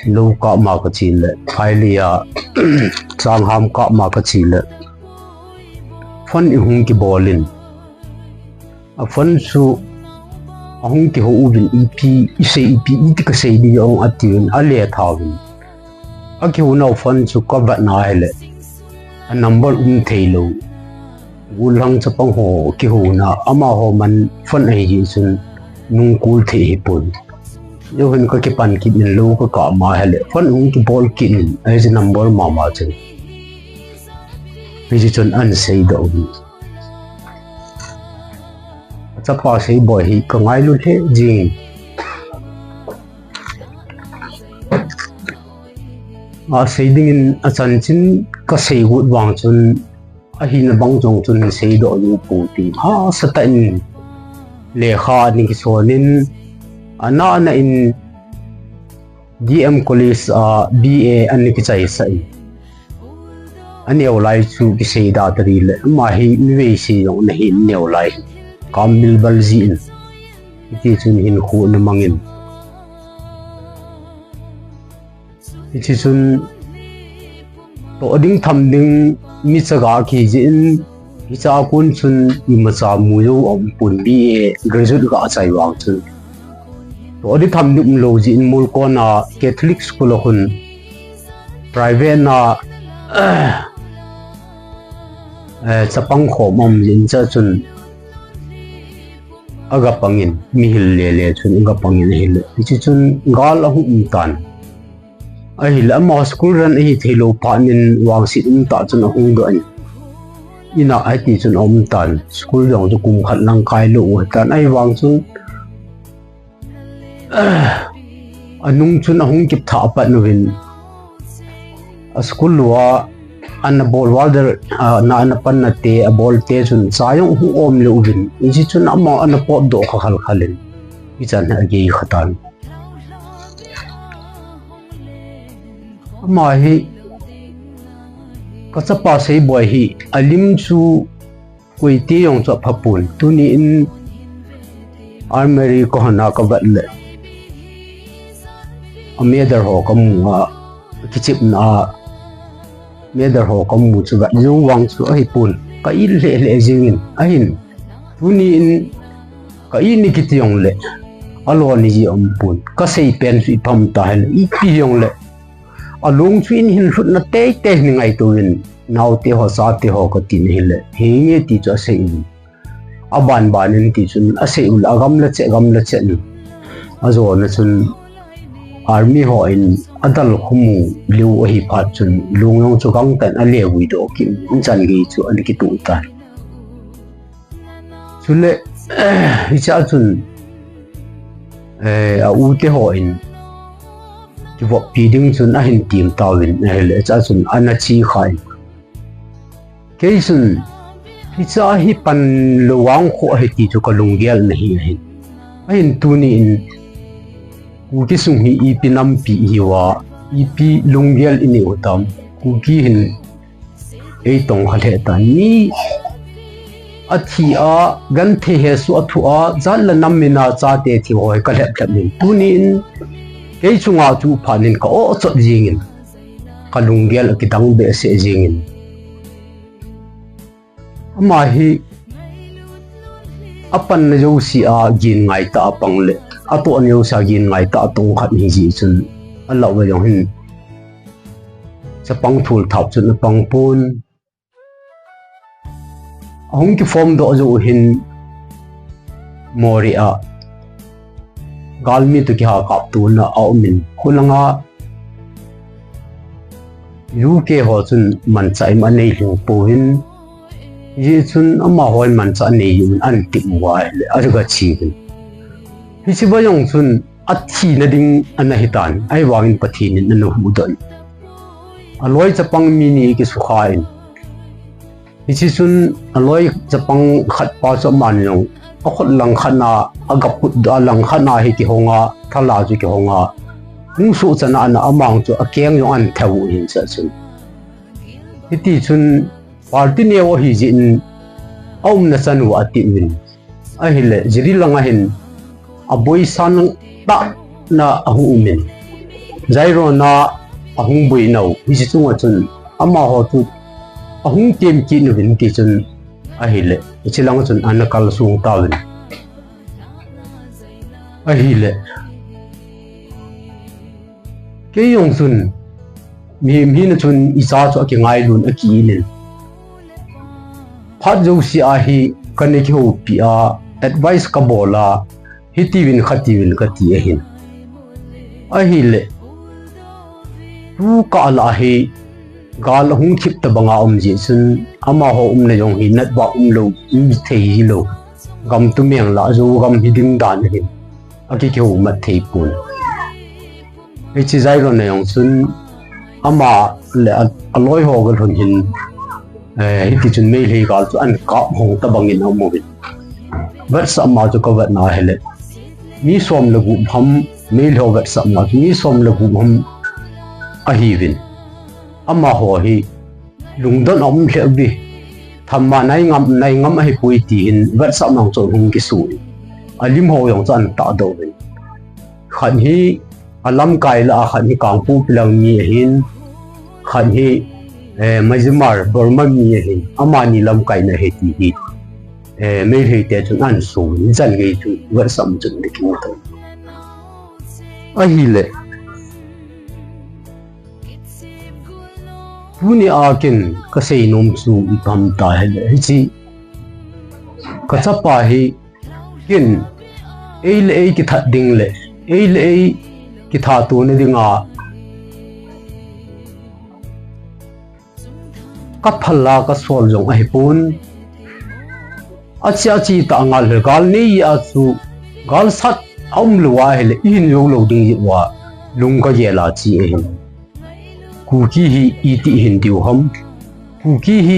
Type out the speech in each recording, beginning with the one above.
lâu cọ mà có chỉ lệ phải lia sang ham cọ mà có chỉ lệ phân hung cái bò lên phân số hung cái hậu viên EP xây EP ít cái xây đi ông ở tiền ở lệ thảo viên ở cái hậu nào phân số có vật nào lệ number thấy lâu ulang sa pang ho ki ho na ama ho man fan ai ji sun nung kul the pun yo hin ko ki pan ki in lo ko ka ma hele fan ung ki bol kin ai ji number ma ma chen pi ji chon an sei do hi cha pa sei boy hi ko ngai lu the ji a sei ding in a chan chin ka sei gut wang chun a hi na bang jong chun sei do lu pu ti ha satan le kha ni ki sonin ana na in DM college BA an ki chai sai ani olai chu ki sei da tari le ma hi mi ve si yong na hi ne olai kamil balzin ti chun hin khu na mangin ti chun to ding tham ding mi chaga ki jin hi cha kun chun i ma cha mu yo om pun bi graduate ga chai wang chun to di tham dum lo jin mul ko na Catholic school hun private na chapang kho mom lin cha chun aga pangin mi hil le le chun aga pangin hil chi chun gal hu tan ai la ma school ran hi thelo panin wang sit ta chun hung do ina ai ti chun om tan school jong chu kum khat lang kai lo tan ai wang chun anung chun hung kip tha pa novin a school wa an bol walder na an pan na te a bol te chun sayong hu om lo vin ji chun ama an po do kha khal khalin i chan ha ge khatan mà hi có sắp pa sei boy hi alim chu quỳ ti yong cho phapun tu ni in armory ko hana ka bat le ameder ho kam kichip na meder ho kam mu chu ga yung wang chu ai pun ka il le jingin ahin tu ni in ka i ni kiti yong le alo ni ji om pun ka sei pen su pham ta hel i pi yong le alung chuin hin rut na te te ni ngai tuin nau te ho sa te ho ko tin hile hinge ti cho se in aban banin ti chun a se ul agam la che ni azo na chun army ho in adal khumu liu hi phat chun lung yong chu gang tan a le wi do ki chan gi chu an ki tu ta chule hi cha chun a u te ho in ki vo pi ding chun a hin tim tawin hele cha chun ana chi khai ke chun hi cha hi pan lowang kho he ti chu ka lunggel na hi hin a hin tu ni in ku ki sung hi i pinam pi hi wa i pi lunggel ini utam ku ki hin ei tong hale ta ni a thi a gan the he su a thu a zan la nam mina cha te thi hoi ka lep lep ni tu ni in cái chunga chu phanin ka o chot jingin kalunggel ki dang be se jingin ama hi apan na jo si a gin ngai ta pang le ato an yo sa gin ngai ta tong khat hi ji chun alaw we yong hin sa pang thul thap chun pang pun hong ki form do jo hin mori a galmi tu ki ha kap tu na au min khulanga UK ho chun man chai ma nei lu po hin yi chun ama hoi man cha nei yun an ti wa le aruga chi hin hi chi ba yong chun a thi na ding an hi tan ai wangin pathin in nu hu don aloi chapang mini ki su khain hi chi chun aloi chapang khat pa cho man yong a khot lang khana aga put da lang khana hi ki honga thala ju ki honga ung su chana na amang chu a keng yong an thau hin cha chun hiti chun party ne o hi jin om na san wa ti win a hi le jiri langa hin a boy san ta na a hu min zairo na ahung bui no hi chi chunga chun ama ho tu ahung tem ki nu bin ti chun a hile chilang chun anakal sung tawin a hile ke yong chun mi na chun isa chu ki ngai lun a ki nin phat jo si a hi kan ki ho pi a advice ka bola hitivin khativin ka ti hin a hile tu ka la hi gal hung khip ta banga ji sun ama ho na yong hi nat ba lo mi thei hi lo gam tu meng la zo gam hi ding dan hin aki ke ho mat thei pun e chi zai ro na yong sun ama le aloi ho gal hun hin hi ti chun mei le gal chu an ka hong ta bangin ho mo bin vat sa ma chu ko vat na hele mi som le gu pham mei ho vat sa ma mi som le gu pham a hi vin ama ho hi lungdon om hle bi thamma nai ngam hi pui ti in vat sa nang chon hung ki su alim ho yong chan ta do bin khan hi alam kai la khan hi kang pu pilang mi hin khan hi majmar burma mi hin ama ni lam kai na he ti hi mei he te chun an su jan ge chu vat sam chun de ki to a hi le Puni akin kasi nom su ipam tahil hichi kachapa hi kin eile ki that ding le eile ki tha tu ne dinga ka phalla ka sol jong ai pun acha chi ta ngal gal ni ya chu gal sat om luwa hele in yo lo ding wa lung ka ye la chi e kuki hi iti hindiu ham kuki hi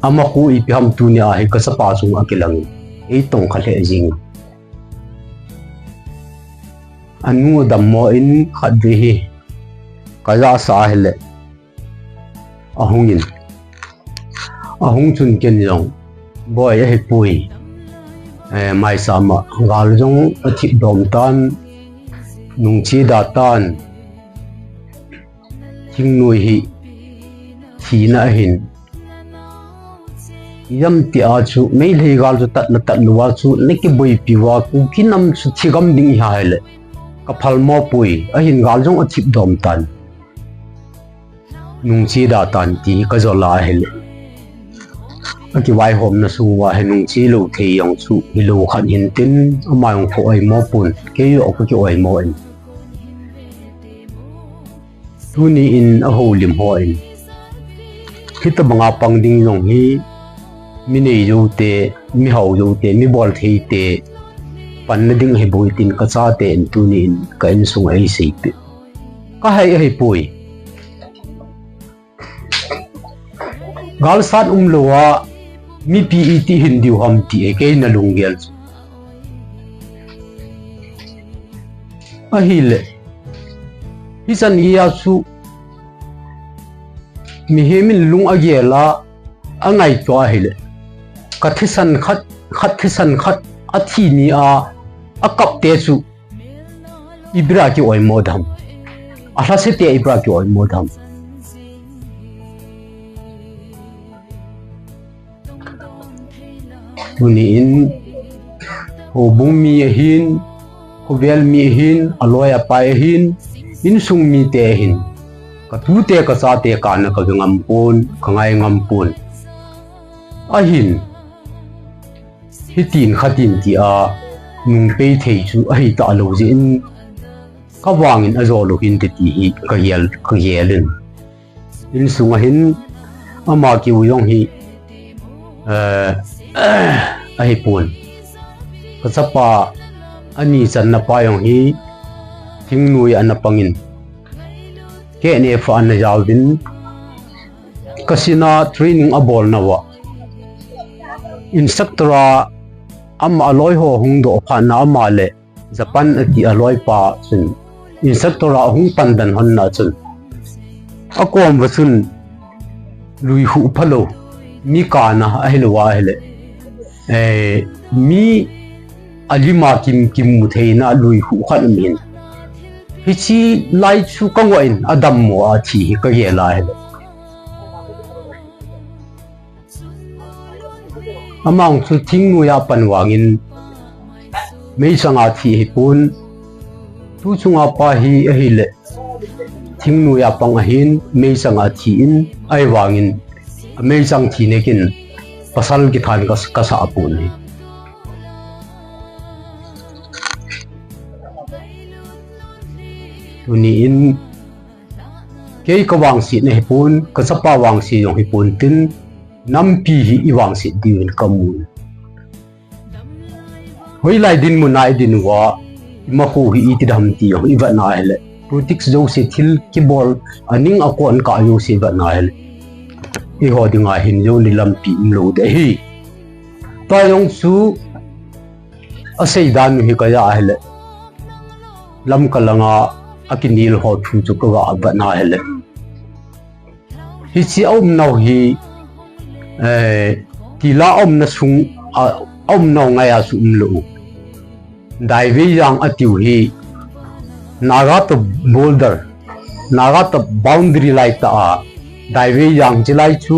ama ku ipi ham tu ne a he ka sapa chung akilang e tong khale jing anu dammo in khadri hi kaza sa hele ahungin ahung chun ken jong boy he pui mai sama gal jong athi dom tan nung chi da tan Thing nuôi hi Thina hin yam ti a chu mei lei gal chu tat nuwa chu neki boi piwa ku kinam chu thigam ding ha hele ka phal mo pui a hin gal jong a thip dom tan nung chi da tan ti ka zola hele a ki wai hom na su wa he nung chi lo thei yong chu hi lo khan hin tin ama yong pho ai mo pun ke yo ko ki oi mo en Tuni in a Houlim hoin hita banga pang ding yong hi mi nei yo te mi hau yo te mi bol thei te pan na ding he boi tin ka cha te en tuni in ka in sung ai sei pe ka hai pui gal sat lowa mi pet hindiu ham ti e ke na lunggel a hile Hisan iya su mihemin lung agela angai to ahile kathisan khat athi ni a akap te su ibra ki oi modham ala se te ibra ki oi modham tuni in hobung mi hin hovel mi hin aloya pai hin in sung mi te hin ka tu te ka sa te ka na ka ngam pon ka ngai ngam pon a hin hitin khatin ti a nung pe thei chu a hi ta lo jin ka wangin a zo lo hin te ti hi ka yelin in sung a hin ama ki u yong hi a hi pon ka sapa ani chan na pa yong hi Thing nuôi anh pangin ke ne fa an jaw din kasina training abol nawa instructora am aloi ho hung do pha na ma le Japan ati aloi pa chun instructora hung pandan hon na chun akom wasun lui hu phalo mi kana ahilwa hele mi alima kim mu theina lui hu khan min hichi lai chu kangoin adam mo a thi ka ye lai among chu thing nu ya panwangin mei sanga thi hi pun tu chunga pa hi a hi le thing nu ya pang hin mei sanga thi in ai wangin mei sang thi nekin pasal ki than ka sa apun hi tuni in ke ka wang si ne pun ka sapa wang si yong hi pun tin nam pi hi i wang si diwin kamun hoi lai din mu nai din wa ma hu hi ti dam ti yong i va na hele politics jo se thil ki bol aning akon ka yo se va na hele i ho dinga hin yo ni lam pi im lo de hi ta yong su a sei dan hi ka ya hele lam kalanga akinil ho thu chu ka wa ba na hele hi chi om nau hi tila om na sung om nau ngai a sum lu dai vi yang atiu hi naga to boulder naga to boundary lai ta dai vi yang chilai chu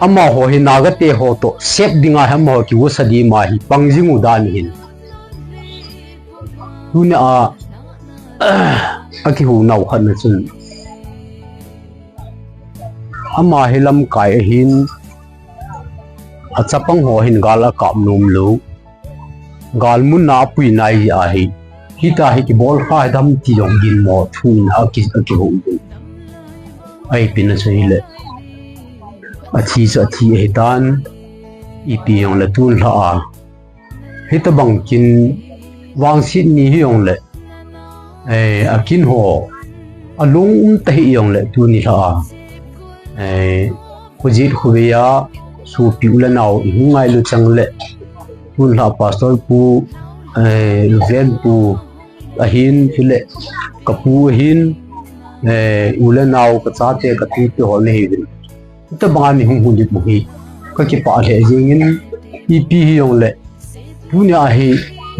ama ho hi naga te ho to sep dinga ham ho ki usadi ma hi pangjing udan hin tuna aki hu nau khan na chun ama hilam kai hin achapang ho hin gala kam num lu gal mun na pui nai a hi hita hi ki bol kha dam ti yong gin mo thun aki ho ai pin chei le athi sa thi he tan i pi yong le tun la a hita bang kin wang sit ni hi yong le akin ho alung ta hi yong le tu ni la khujit khubeya su piula naw i hungai lu changle tun la pastor pu ven pu ahin hile kapu hin ula naw ka chate ka ti te hol nei bin ta banga ni hung dit mu hi ka ki pa le jingin i pi hi yong le tunia hi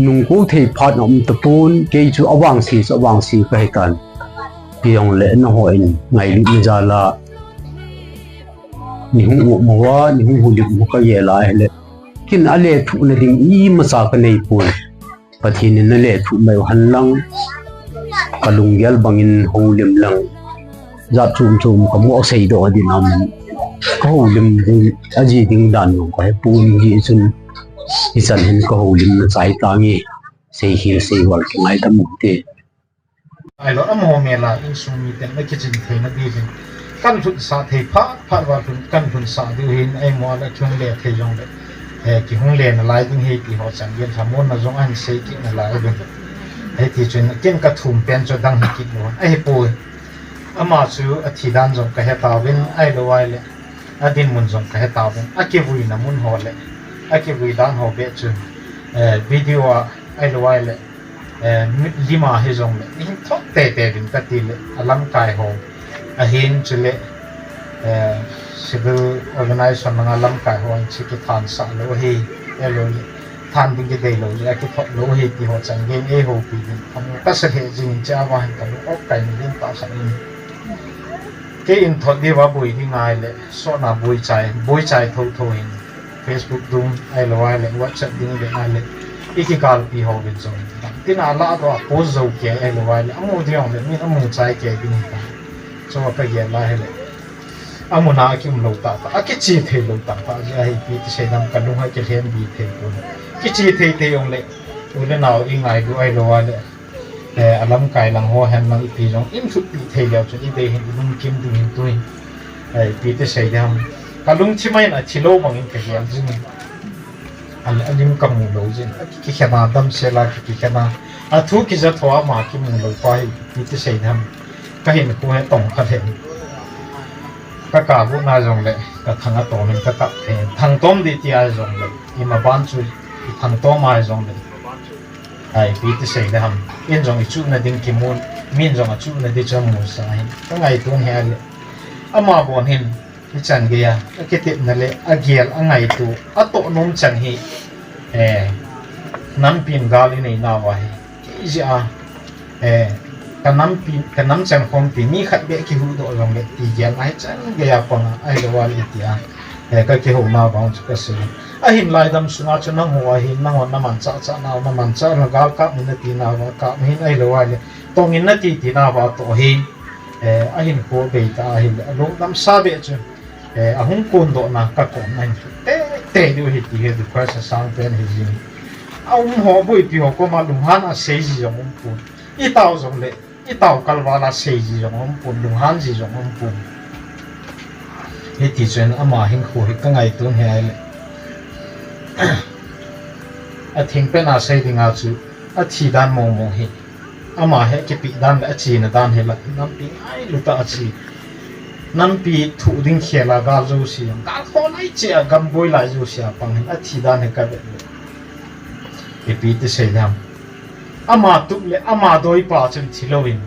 nung ko thei phat nom ta pun ke chu awang si ka hetan pi yong le na ho in ngai li ni jala ni hu mo wa ni hu li mo ka ye la hele kin ale thu na ding i ma sa ka nei pun pathin na le thu mai han lang kalung yal bangin Houlim lang za chum ka mo sei do di nam Houlim aji ding dan no ka pun gi chun isan hin ka Houlim na chai tangi sei hi sei wal ki ngai ta mu te ai lo am ho me la in sum mi ten na kitchen the na di bin kan thut sa thei pha wa thun kan thun sa di hin ai mo la chung le thei jong le ki hung le na lai ding he ki ho chang gen thamon na jong an sei ki na lai bin he ti chun ken ka thum pen cho dang hi ki no ai po ama chu a thi dan jong ka he ta bin ai lo wai le adin mun jong ka he ta bin a ki vui na mun ho le a ki vui dan ho be chu video ai lo wai le lima he jong le in thot te bin ka ti le alam kai ho a hin chule civil organization nga lam kai ho an chi ki than sa lo hi elo than ding ge dei lo ya ki thot lo hi ki ho chang gen e ho pi din am ka sa he jing cha wa han ka lo ok kai ni din ta sa ni ke in thot di wa bui di ngai le so na bui chai tho hin Facebook dum ai lo ai le WhatsApp ding le ai le iki kal pi ho gen so tin ala do post zo ke ai lo ai le amu di ong le mi amu chai ke din ta so ka ye la hele amuna ki lo ta ki chi the lo ta pa ja hi pi ti se nam ka lu ha ke hen bi the ko ki chi the yong le u le naw i ngai du ai lo wa le alam kai lang ho han mang pi jong in thu pi the le chu i de hin lum kim du hin tu ai pi ti se dam ka lung chi mai na chi lo bang in ke yan jin al alim ka mu lo jin ki khana dam se la ki khana a thu ki za thwa ma ki mu lo pa hi pi ti se dam ka hin ku he tong kha the ka bu na jong le ka thanga to min ka the thang tom di ti a jong le i ma ban chu thang to ma jong le ai pi ti sei da ham in jong i chu na ding ki mun min jong a chu na di chang mu sa hin ka ngai tu he le ama bon hin hi chan ge ya ke te na le a giel a ngai tu a to nom chan hi nam pin gal ni na wa hi ki ja kan nam chang khom pi mi khat be ki hu do rong le ti gel ai chan ge ya pang ai lo wal itia ka ki ho na bang chu ka se a hin lai dam sunga chu nang ho hin nang on na man cha cha na man cha na gal ka min ti na wa ka min ai lo wal tong in na ti na wa to hin a hin ko be ta hin lo dam sa be chu a hung kun do na ka ko na te du hi ti he du kwa sa sang pen hi jin a ho bui pi ho ko ma lu han a se ji jong pu i tao jong le i tao kalwa la se ji jong pu lu han ji jong pu he ti chen ama hin khu hi ka ngai tung he ai le a thing pe na se ding a chu a thi dan mo mo hi ama he ki pi dan a chi na dan he la nam pi ai lu ta a chi nam pi thu ding khela ga zo si ga kho lai che gam boi lai zo sia pang a thi dan he ka be e pi te se dam ama tu le ama doi pa chen thiloin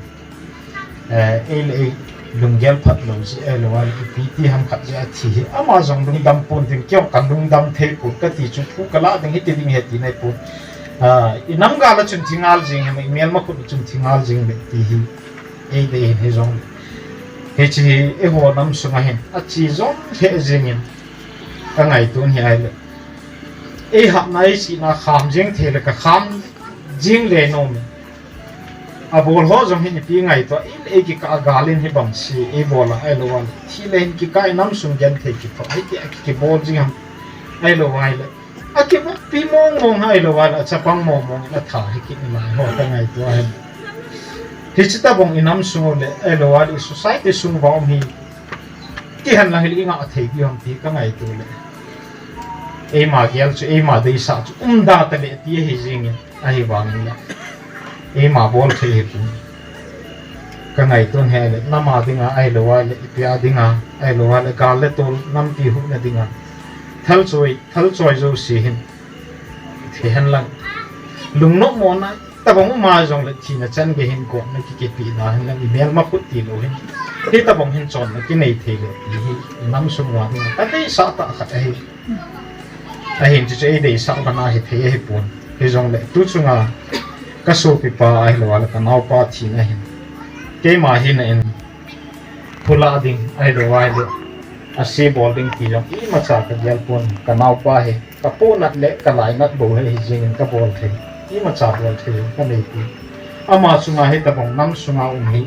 le lunggel phat lo si lo wal pi ti ham khat ja thi ama jong dung dam pon tin kyo kan dung dam the pu ka ti chu pu kala ding hi ti ding he ti nei pu i nam ga la chun thingal jing he mel ma khu chun thingal jing be ti hi le he jong he chi e ho nam sunga hen a chi jong he jing in ka ngai tun hi ai le e hap nai si na kham jing the le ka kham jing le no mi a bol ho jong hin pi ngai to e ki ka galin hi bang si e bola ai lo wal thi le ki kai nam sung gen the ki fa ai ki bol jing ham ai lo wai le a ki pi mong mong ai lo wal a cha pang mong mong la tha hi ki mai ho ta ngai to ai hi chita bong inam sung le ai lo wal society sung ba mi ki han la hi nga the ki ham ti ka ngai to le e ma gel chu e ma dei sa chu da ta le ti hi jing ai wang la e ma bol the he pu ka ngai ton he le na ma dinga ai lo wa le pia dinga ai lo wa le ka le tol nam pi hu na dinga thal choi zo si hin the han lang lung no mo na ta bong ma jong le thi na chan ge hin ko na ki pi na hin lang mel ma phut ti lo hin he ta bong hin chon na ki nei the le hi nam sum wa dinga ta dei sa ta khat ai a hin chu ei dei sa ba na he the he pun he jong le tu chunga ka so pi pa ai lo wala ka nau pa thi na hin ke ma hin in phula ding ai lo wai le a si bowling ti jong i ma cha ka gel pon ka nau pa he ka po nat le ka lai nat bo he jing ka bol the i ma cha bol the ka nei pi ama chunga he ta bong nam sunga hi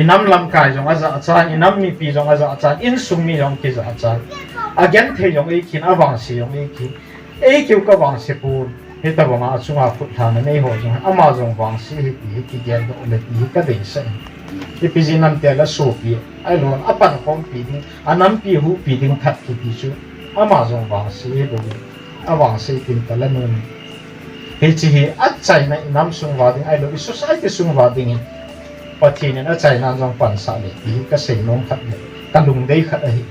inam lam kai jong aza cha inam mi pi jong aza cha in sung mi jong ki za cha again the jong ei kin awang si jong ei ki ei ki ka wang se pu he ta bong a chunga phut tha na nei ho jong ama jong wang si hi pi ki gel do le pi ka dei sa e pi jin nam te la so pi ai lo apan khom pi ding anam pi hu pi ding that ki pi chu ama jong wang si he do awang se tin ta la nun he chi hi a chai na nam sung wa ding ai lo society sung wa ding pathin a chai na jong pan sa le pi ka sei nom khat le ka lung dei khat a hi